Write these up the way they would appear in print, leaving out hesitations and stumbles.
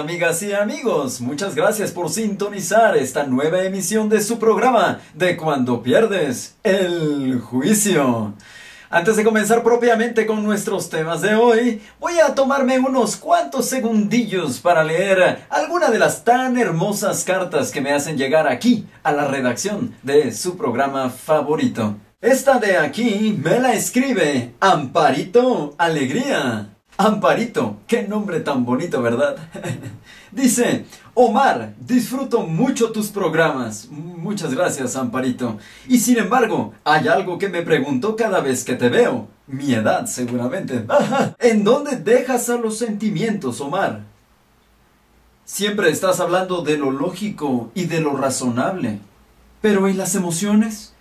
amigas y amigos, muchas gracias por sintonizar esta nueva emisión de su programa de Cuando Pierdes el Juicio. Antes de comenzar propiamente con nuestros temas de hoy, voy a tomarme unos cuantos segundillos para leer alguna de las tan hermosas cartas que me hacen llegar aquí a la redacción de su programa favorito. Esta de aquí me la escribe Amparito Alegría. Amparito, qué nombre tan bonito, ¿verdad? Dice: Omar, disfruto mucho tus programas. Muchas gracias, Amparito. Y sin embargo, hay algo que me pregunto cada vez que te veo. Mi edad, seguramente. ¿En dónde dejas a los sentimientos, Omar? Siempre estás hablando de lo lógico y de lo razonable. Pero ¿y las emociones?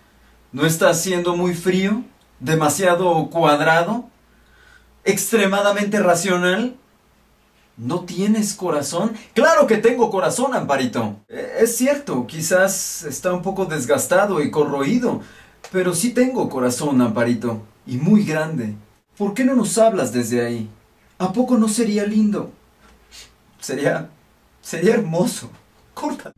¿No estás siendo muy frío? ¿Demasiado cuadrado? ¿Extremadamente racional? ¿No tienes corazón? ¡Claro que tengo corazón, Amparito! Es cierto, quizás está un poco desgastado y corroído, pero sí tengo corazón, Amparito, y muy grande. ¿Por qué no nos hablas desde ahí? ¿A poco no sería lindo? Sería hermoso. Corta.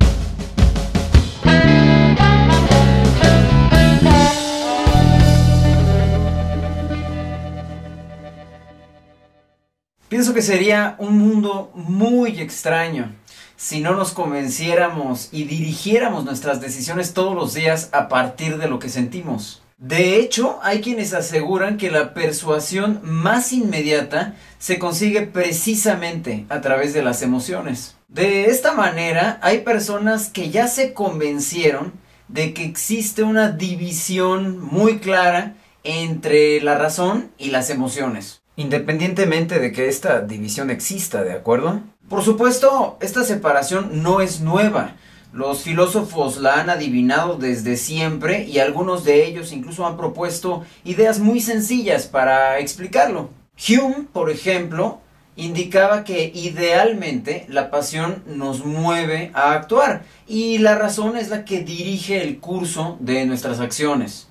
Pienso que sería un mundo muy extraño si no nos convenciéramos y dirigiéramos nuestras decisiones todos los días a partir de lo que sentimos. De hecho, hay quienes aseguran que la persuasión más inmediata se consigue precisamente a través de las emociones. De esta manera, hay personas que ya se convencieron de que existe una división muy clara entre la razón y las emociones, independientemente de que esta división exista, ¿de acuerdo? Por supuesto, esta separación no es nueva. Los filósofos la han adivinado desde siempre y algunos de ellos incluso han propuesto ideas muy sencillas para explicarlo. Hume, por ejemplo, indicaba que idealmente la pasión nos mueve a actuar y la razón es la que dirige el curso de nuestras acciones.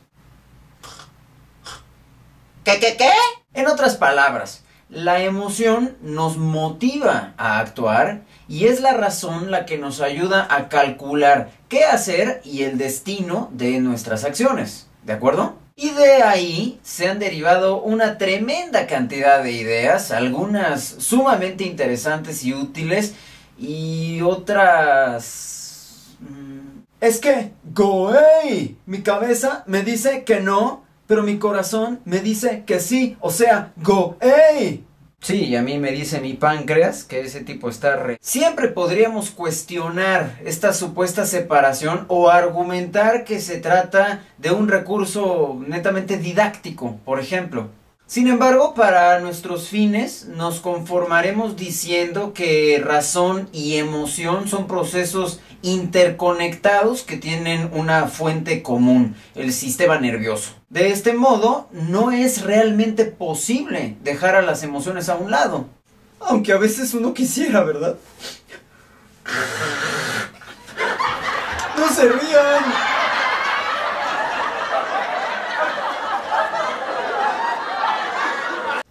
¿Qué? En otras palabras, la emoción nos motiva a actuar y es la razón la que nos ayuda a calcular qué hacer y el destino de nuestras acciones, ¿de acuerdo? Y de ahí se han derivado una tremenda cantidad de ideas, algunas sumamente interesantes y útiles y otras... Es que, mi cabeza me dice que no, pero mi corazón me dice que sí, o sea, Sí, a mí me dice mi páncreas que ese tipo está Siempre podríamos cuestionar esta supuesta separación o argumentar que se trata de un recurso netamente didáctico, por ejemplo. Sin embargo, para nuestros fines nos conformaremos diciendo que razón y emoción son procesos interconectados que tienen una fuente común, el sistema nervioso. De este modo, no es realmente posible dejar a las emociones a un lado. Aunque a veces uno quisiera, ¿verdad? ¡No se rían!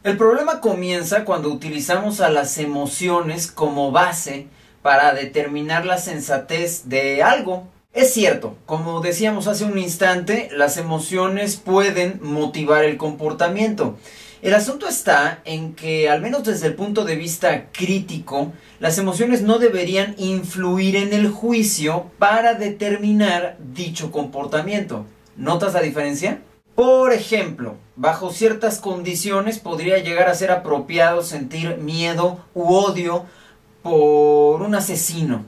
El problema comienza cuando utilizamos a las emociones como base para determinar la sensatez de algo. Es cierto, como decíamos hace un instante, las emociones pueden motivar el comportamiento. El asunto está en que, al menos desde el punto de vista crítico, las emociones no deberían influir en el juicio para determinar dicho comportamiento. ¿Notas la diferencia? Por ejemplo, bajo ciertas condiciones podría llegar a ser apropiado sentir miedo u odio por un asesino.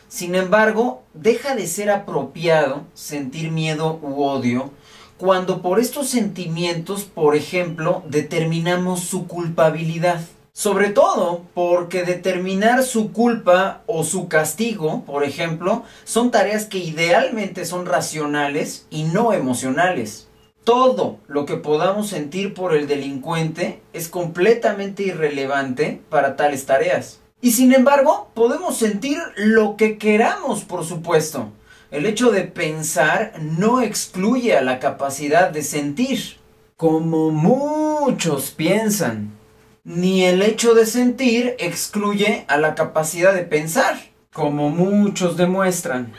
Sin embargo, deja de ser apropiado sentir miedo u odio cuando por estos sentimientos, por ejemplo, determinamos su culpabilidad. Sobre todo porque determinar su culpa o su castigo, por ejemplo, son tareas que idealmente son racionales y no emocionales. Todo lo que podamos sentir por el delincuente es completamente irrelevante para tales tareas. Y sin embargo, podemos sentir lo que queramos, por supuesto. El hecho de pensar no excluye a la capacidad de sentir, como muchos piensan. ni el hecho de sentir excluye a la capacidad de pensar, como muchos demuestran.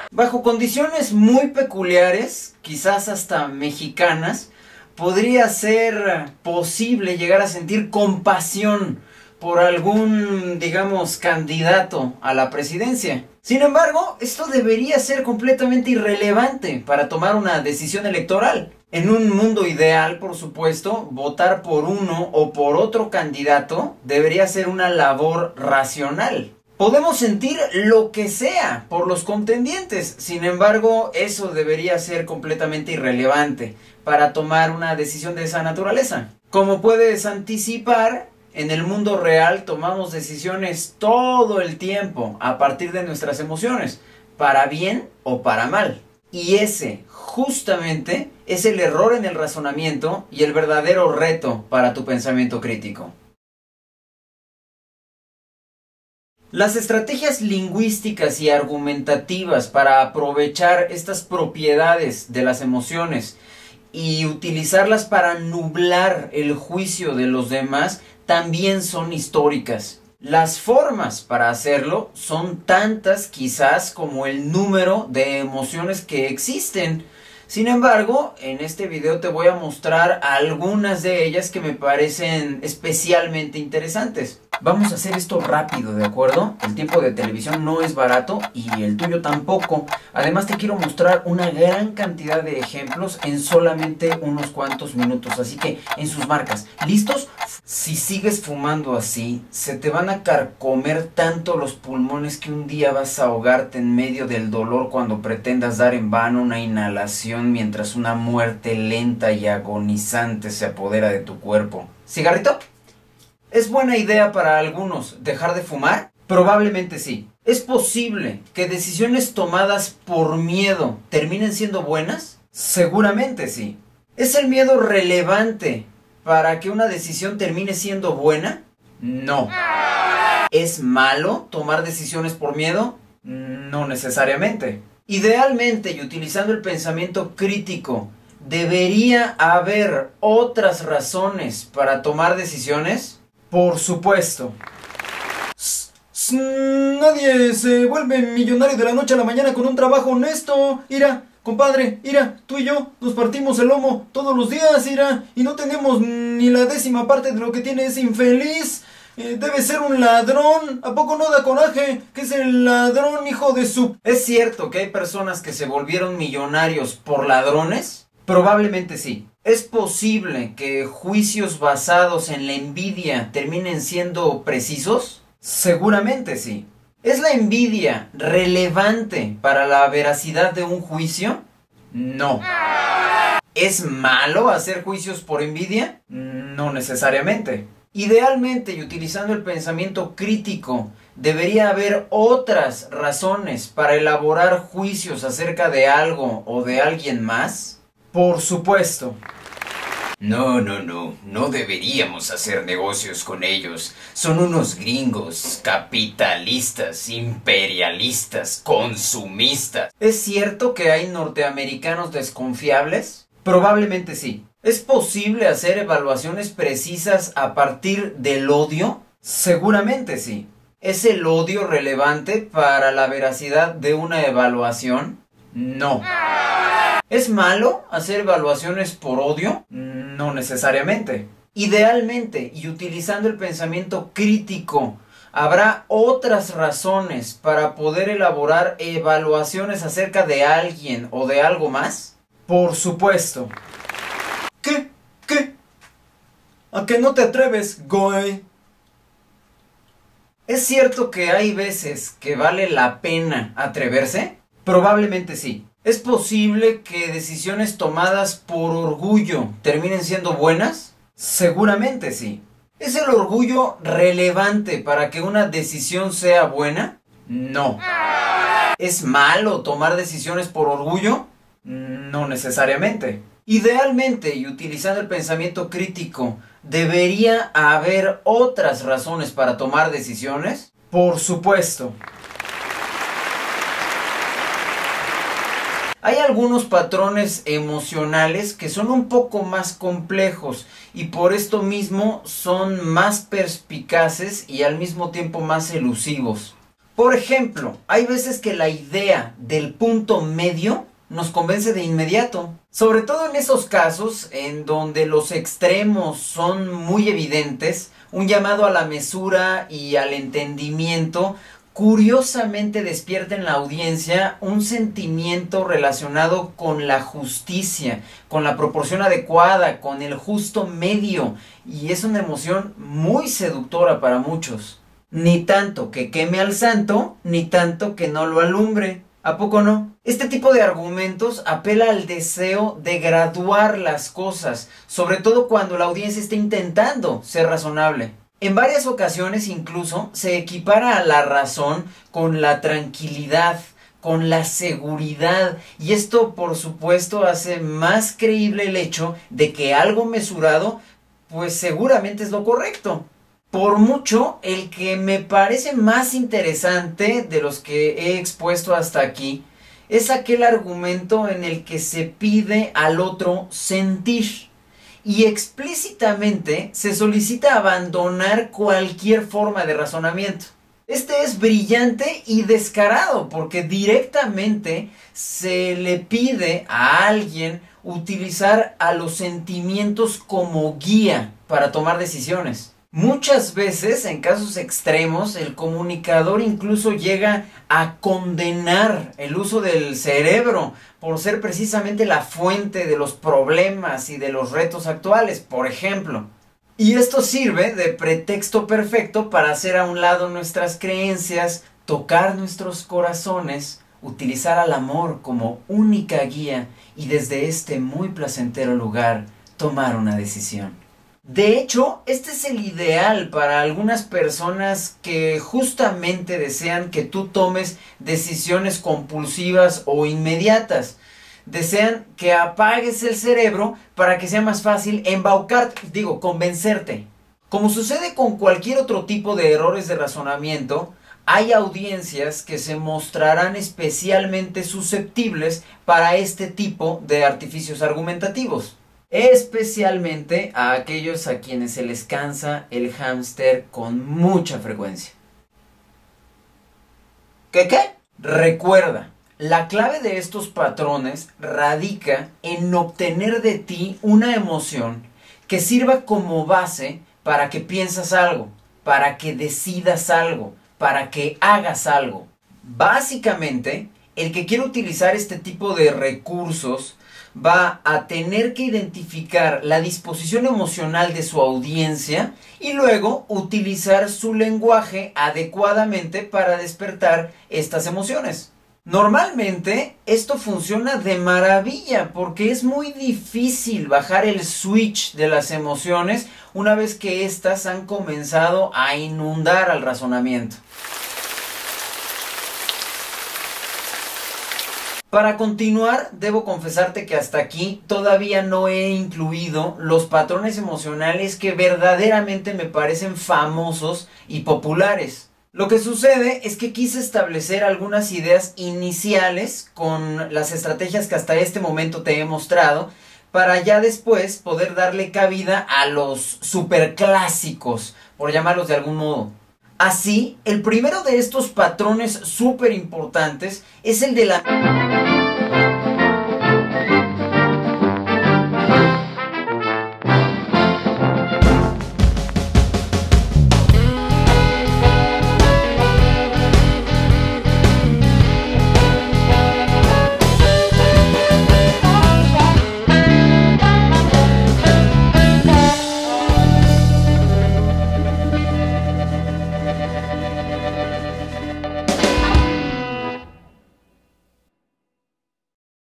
Bajo condiciones muy peculiares, quizás hasta mexicanas, podría ser posible llegar a sentir compasión por algún, digamos, candidato a la presidencia. Sin embargo, esto debería ser completamente irrelevante para tomar una decisión electoral. En un mundo ideal, por supuesto, votar por uno o por otro candidato debería ser una labor racional. Podemos sentir lo que sea por los contendientes, sin embargo, eso debería ser completamente irrelevante para tomar una decisión de esa naturaleza. Como puedes anticipar, en el mundo real tomamos decisiones todo el tiempo a partir de nuestras emociones, para bien o para mal. Y ese, justamente, es el error en el razonamiento y el verdadero reto para tu pensamiento crítico. Las estrategias lingüísticas y argumentativas para aprovechar estas propiedades de las emociones y utilizarlas para nublar el juicio de los demás también son históricas. Las formas para hacerlo son tantas quizás como el número de emociones que existen. Sin embargo, en este video te voy a mostrar algunas de ellas que me parecen especialmente interesantes. Vamos a hacer esto rápido, ¿de acuerdo? El tiempo de televisión no es barato y el tuyo tampoco. Además te quiero mostrar una gran cantidad de ejemplos en solamente unos cuantos minutos. Así que en sus marcas, ¿listos? Si sigues fumando así, se te van a carcomer tanto los pulmones que un día vas a ahogarte en medio del dolor cuando pretendas dar en vano una inhalación mientras una muerte lenta y agonizante se apodera de tu cuerpo. ¿Cigarrito? ¿Es buena idea para algunos dejar de fumar? Probablemente sí. ¿Es posible que decisiones tomadas por miedo terminen siendo buenas? Seguramente sí. ¿Es el miedo relevante para que una decisión termine siendo buena? No. ¿Es malo tomar decisiones por miedo? No necesariamente. Idealmente, y utilizando el pensamiento crítico, ¿debería haber otras razones para tomar decisiones? Por supuesto. Nadie se vuelve millonario de la noche a la mañana con un trabajo honesto. Ira, compadre, Ira, tú y yo nos partimos el lomo todos los días, Ira, y no tenemos ni la 10ª parte de lo que tiene ese infeliz. Debe ser un ladrón. ¿A poco no da coraje que es el ladrón, hijo de su...? ¿Es cierto que hay personas que se volvieron millonarios por ladrones? Probablemente sí. ¿Es posible que juicios basados en la envidia terminen siendo precisos? Seguramente sí. ¿Es la envidia relevante para la veracidad de un juicio? No. ¿Es malo hacer juicios por envidia? No necesariamente. Idealmente, y utilizando el pensamiento crítico, ¿debería haber otras razones para elaborar juicios acerca de algo o de alguien más? Por supuesto. No deberíamos hacer negocios con ellos. Son unos gringos, capitalistas, imperialistas, consumistas. ¿Es cierto que hay norteamericanos desconfiables? Probablemente sí. ¿Es posible hacer evaluaciones precisas a partir del odio? Seguramente sí. ¿Es el odio relevante para la veracidad de una evaluación? No. ¿Es malo hacer evaluaciones por odio? No necesariamente. Idealmente, y utilizando el pensamiento crítico, ¿habrá otras razones para poder elaborar evaluaciones acerca de alguien o de algo más? Por supuesto. ¿Qué? ¿A que no te atreves, güey? ¿Es cierto que hay veces que vale la pena atreverse? Probablemente sí. ¿Es posible que decisiones tomadas por orgullo terminen siendo buenas? Seguramente sí. ¿Es el orgullo relevante para que una decisión sea buena? No. ¿Es malo tomar decisiones por orgullo? No necesariamente. Idealmente, y utilizando el pensamiento crítico, ¿debería haber otras razones para tomar decisiones? Por supuesto. Hay algunos patrones emocionales que son un poco más complejos y por esto mismo son más perspicaces y al mismo tiempo más elusivos. Por ejemplo, hay veces que la idea del punto medio nos convence de inmediato. Sobre todo en esos casos en donde los extremos son muy evidentes, un llamado a la mesura y al entendimiento curiosamente despierta en la audiencia un sentimiento relacionado con la justicia, con la proporción adecuada, con el justo medio, y es una emoción muy seductora para muchos. Ni tanto que queme al santo, ni tanto que no lo alumbre. ¿A poco no? Este tipo de argumentos apela al deseo de graduar las cosas, sobre todo cuando la audiencia está intentando ser razonable. En varias ocasiones incluso se equipara a la razón con la tranquilidad, con la seguridad, y esto por supuesto hace más creíble el hecho de que algo mesurado pues seguramente es lo correcto. Por mucho, el que me parece más interesante de los que he expuesto hasta aquí es aquel argumento en el que se pide al otro sentir y explícitamente se solicita abandonar cualquier forma de razonamiento. Este es brillante y descarado porque directamente se le pide a alguien utilizar a los sentimientos como guía para tomar decisiones. Muchas veces, en casos extremos, el comunicador incluso llega a condenar el uso del cerebro por ser precisamente la fuente de los problemas y de los retos actuales, por ejemplo. Y esto sirve de pretexto perfecto para hacer a un lado nuestras creencias, tocar nuestros corazones, utilizar al amor como única guía y desde este muy placentero lugar tomar una decisión. De hecho, este es el ideal para algunas personas que justamente desean que tú tomes decisiones compulsivas o inmediatas. Desean que apagues el cerebro para que sea más fácil convencerte. Como sucede con cualquier otro tipo de errores de razonamiento, hay audiencias que se mostrarán especialmente susceptibles para este tipo de artificios argumentativos. Especialmente a aquellos a quienes se les cansa el hámster con mucha frecuencia. ¿Qué? Recuerda, la clave de estos patrones radica en obtener de ti una emoción que sirva como base para que piensas algo, para que decidas algo, para que hagas algo. Básicamente, el que quiere utilizar este tipo de recursos va a tener que identificar la disposición emocional de su audiencia y luego utilizar su lenguaje adecuadamente para despertar estas emociones. Normalmente esto funciona de maravilla porque es muy difícil bajar el switch de las emociones una vez que éstas han comenzado a inundar al razonamiento. Para continuar, debo confesarte que hasta aquí todavía no he incluido los patrones emocionales que verdaderamente me parecen famosos y populares. Lo que sucede es que quise establecer algunas ideas iniciales con las estrategias que hasta este momento te he mostrado para ya después poder darle cabida a los superclásicos, por llamarlos de algún modo. Así, el primero de estos patrones súper importantes es el de la